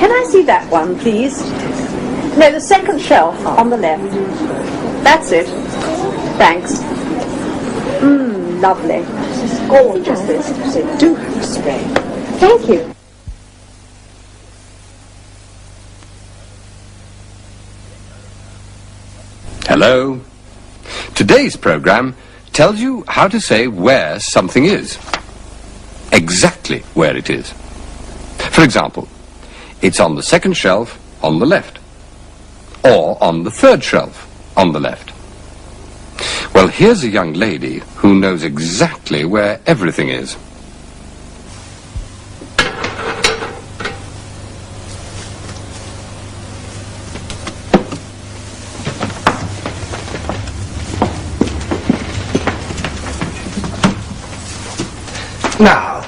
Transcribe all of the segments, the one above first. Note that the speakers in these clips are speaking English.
Can I see that one, please? No, the second shelf on the left. That's it. Thanks. Lovely. Gorgeous, this. Do have a spray. Thank you. Hello. Today's program tells you how to say where something is. Exactly where it is. For example, it's on the second shelf on the left. Or on the third shelf on the left. Well, here's a young lady who knows exactly where everything is. Now,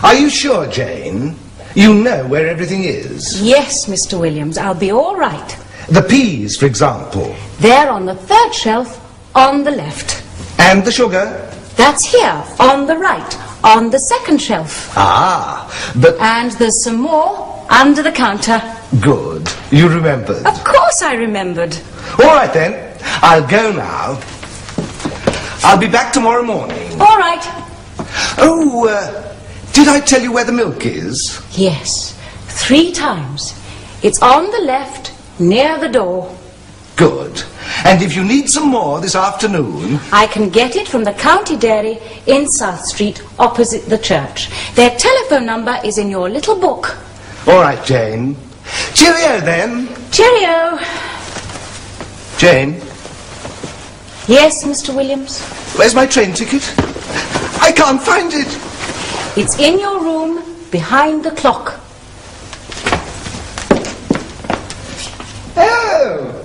are you sure, Jane? You know where everything is? Yes, Mr. Williams, I'll be all right. The peas, for example. They're on the third shelf on the left. And the sugar? That's here, on the right, on the second shelf. Ah, but... And there's some more under the counter. Good. You remembered? Of course I remembered. All right, then. I'll go now. I'll be back tomorrow morning. All right. Oh, did I tell you where the milk is? Yes, 3 times. It's on the left, near the door. Good. And if you need some more this afternoon... I can get it from the county dairy in South Street, opposite the church. Their telephone number is in your little book. All right, Jane. Cheerio, then. Cheerio. Jane? Yes, Mr. Williams? Where's my train ticket? I can't find it. It's in your room, behind the clock. Oh!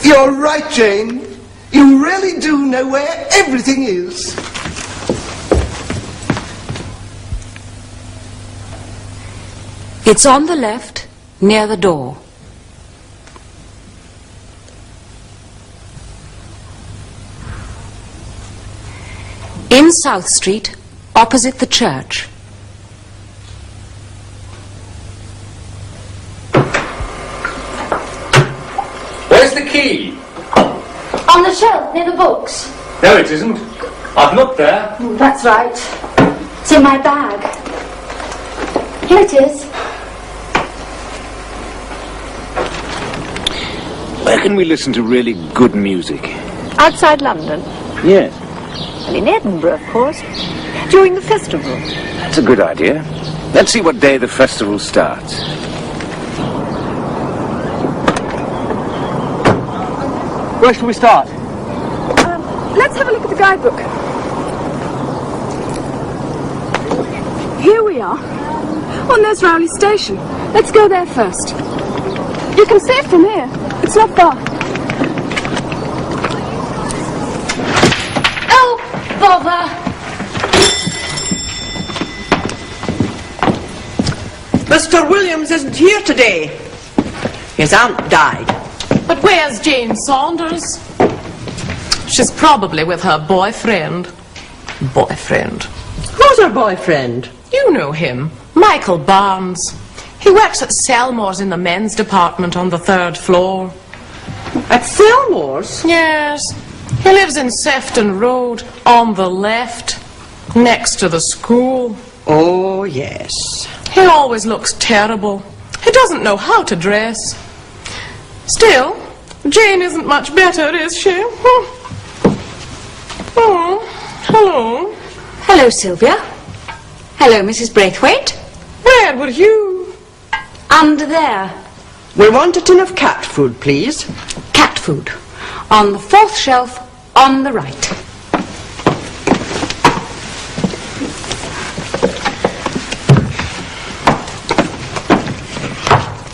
You're right, Jane. You really do know where everything is. It's on the left, near the door. In South Street, opposite the church. Where's the key? On the shelf, near the books. No, it isn't. I've looked there. That's right. It's in my bag. Here it is. Where can we listen to really good music? Outside London? Yes. Well, in Edinburgh, of course. During the festival. That's a good idea. Let's see what day the festival starts. Where shall we start? Let's have a look at the guidebook. Here we are. On there's Rowley Station. Let's go there first. You can see it from here. It's not far. Oh, bother! Mr. Williams isn't here today. His aunt died. But where's Jane Saunders? She's probably with her boyfriend. Boyfriend. Who's her boyfriend? You know him, Michael Barnes. He works at Selmore's in the men's department on the 3rd floor. At Selmore's? Yes. He lives in Sefton Road, on the left, next to the school. Oh, yes. He always looks terrible. He doesn't know how to dress. Still, Jane isn't much better, is she? Oh, hello. Hello, Sylvia. Hello, Mrs. Braithwaite. Where were you? Under there. We want a tin of cat food, please. Cat food. On the 4th shelf, on the right.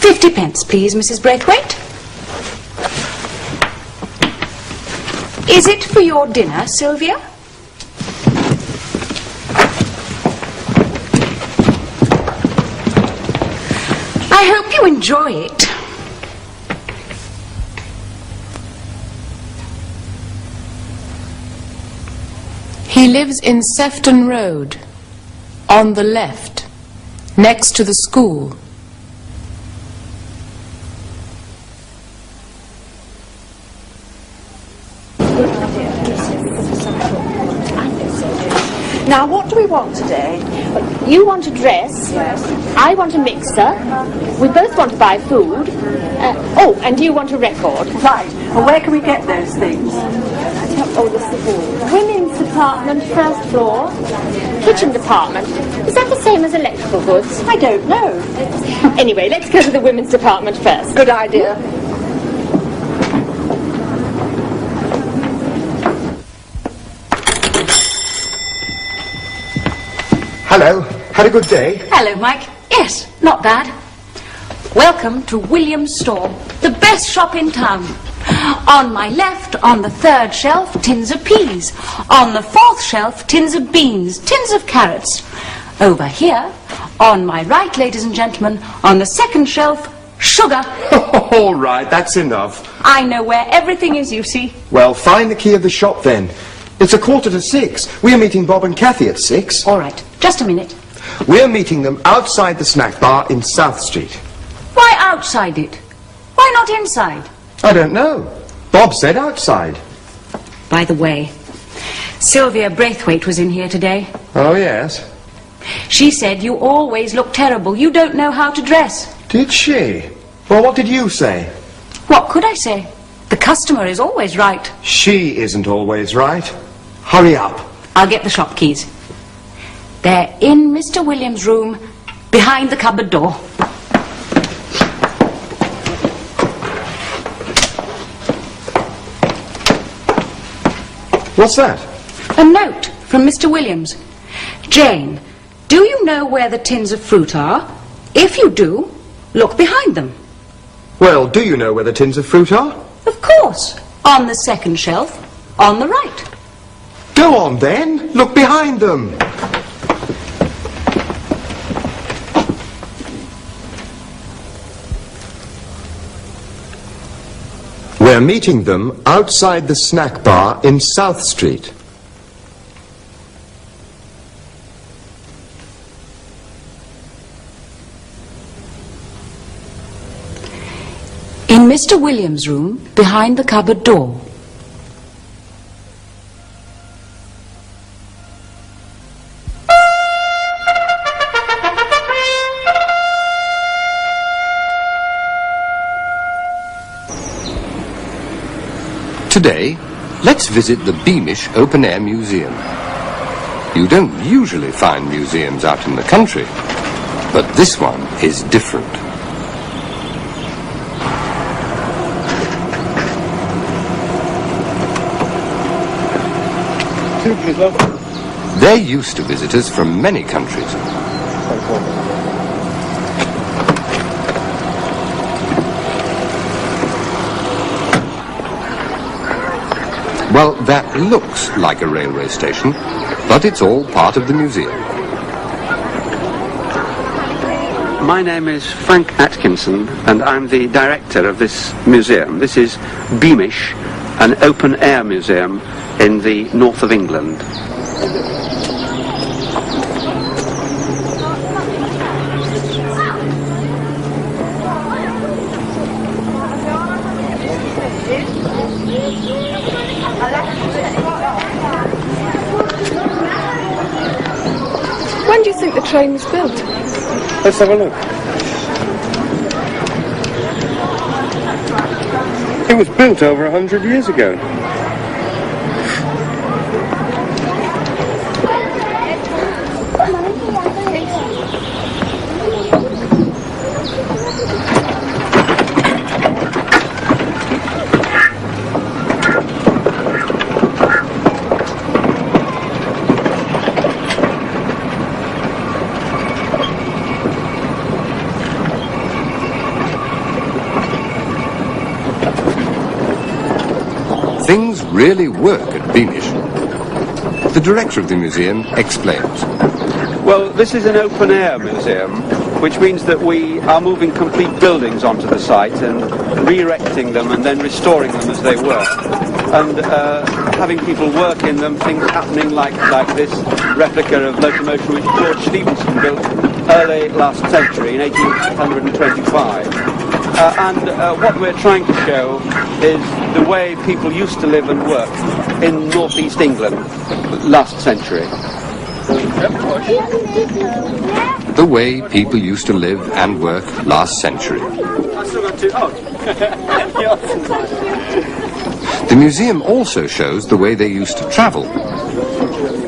£50, please, Mrs. Braithwaite. Is it for your dinner, Sylvia? I hope you enjoy it. He lives in Sefton Road, on the left, next to the school. Now, what do we want today? You want a dress. Yes. I want a mixer. We both want to buy food. And you want a record. Right. Well, where can we get those things? Women's department, first floor. Kitchen department. Is that the same as electrical goods? I don't know. Anyway, let's go to the women's department first. Good idea. Hello. Had a good day? Hello, Mike. Yes, not bad. Welcome to William's store, the best shop in town. On my left, on the third shelf, tins of peas. On the fourth shelf, tins of beans, tins of carrots. Over here, on my right, ladies and gentlemen, on the second shelf, sugar. All right, that's enough. I know where everything is, you see. Well, find the key of the shop then. It's 5:45. We're meeting Bob and Kathy at 6. All right, just a minute. We're meeting them outside the snack bar in South Street. Why outside it? Why not inside? I don't know. Bob said outside. By the way, Sylvia Braithwaite was in here today. Oh, yes. She said you always look terrible. You don't know how to dress. Did she? Well, what did you say? What could I say? The customer is always right. She isn't always right. Hurry up. I'll get the shop keys. They're in Mr. Williams' room, behind the cupboard door. What's that? A note from Mr. Williams. Jane, do you know where the tins of fruit are? If you do, look behind them. Well, do you know where the tins of fruit are? Of course. On the second shelf, on the right. Go on then. Look behind them. We're meeting them outside the snack bar in South Street. In Mr. Williams' room, behind the cupboard door. Today, let's visit the Beamish Open Air Museum. You don't usually find museums out in the country, but this one is different. They're used to visitors from many countries. Well, that looks like a railway station, but it's all part of the museum. My name is Frank Atkinson, and I'm the director of this museum. This is Beamish, an open-air museum in the north of England. When do you think the train was built? Let's have a look. It was built over 100 years ago. Things really work at Beamish. The director of the museum explains. Well, this is an open-air museum, which means that we are moving complete buildings onto the site and re-erecting them and then restoring them as they were. And having people work in them, things happening like this replica of locomotion which George Stephenson built early last century, in 1825. What we're trying to show is the way people used to live and work in northeast England last century. The way people used to live and work last century. The museum also shows the way they used to travel.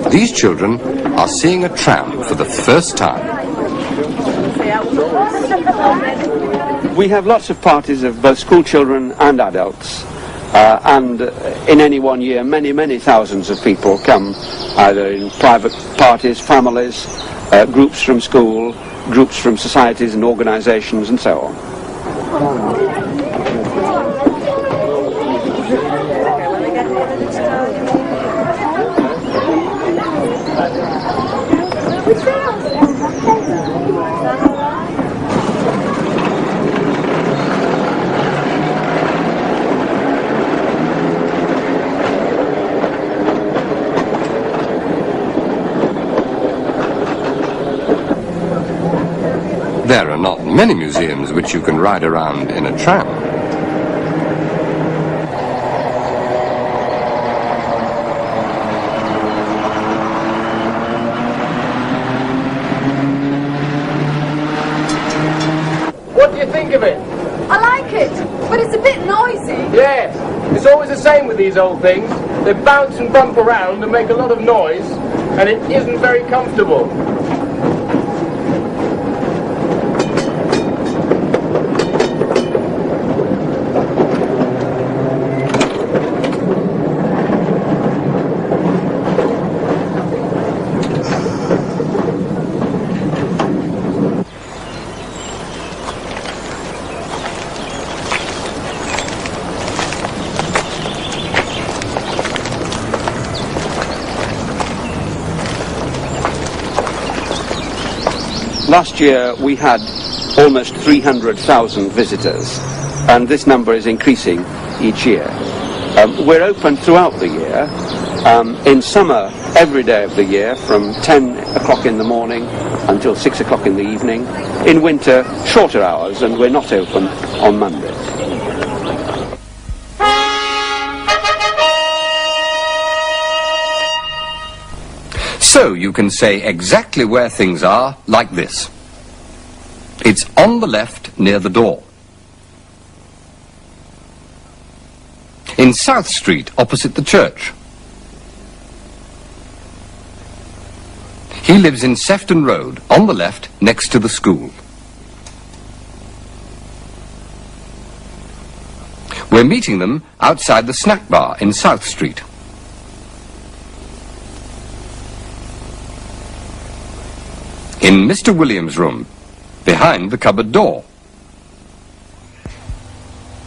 These children are seeing a tram for the first time. We have lots of parties of both school children and adults. And in any one year, many thousands of people come, either in private parties, families, groups from school, groups from societies and organisations, and so on. There are not many museums which you can ride around in a tram. What do you think of it? I like it, but it's a bit noisy. Yes, it's always the same with these old things. They bounce and bump around and make a lot of noise, and it isn't very comfortable. Last year we had almost 300,000 visitors, and this number is increasing each year. We're open throughout the year. In summer, every day of the year, from 10 o'clock in the morning until 6 o'clock in the evening. In winter, shorter hours, and we're not open on Mondays. So you can say exactly where things are like this. It's on the left near the door. In South Street opposite the church. He lives in Sefton Road on the left next to the school. We're meeting them outside the snack bar in South Street. In Mr. Williams' room, behind the cupboard door.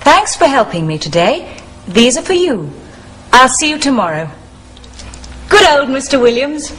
Thanks for helping me today. These are for you. I'll see you tomorrow. Good old Mr. Williams.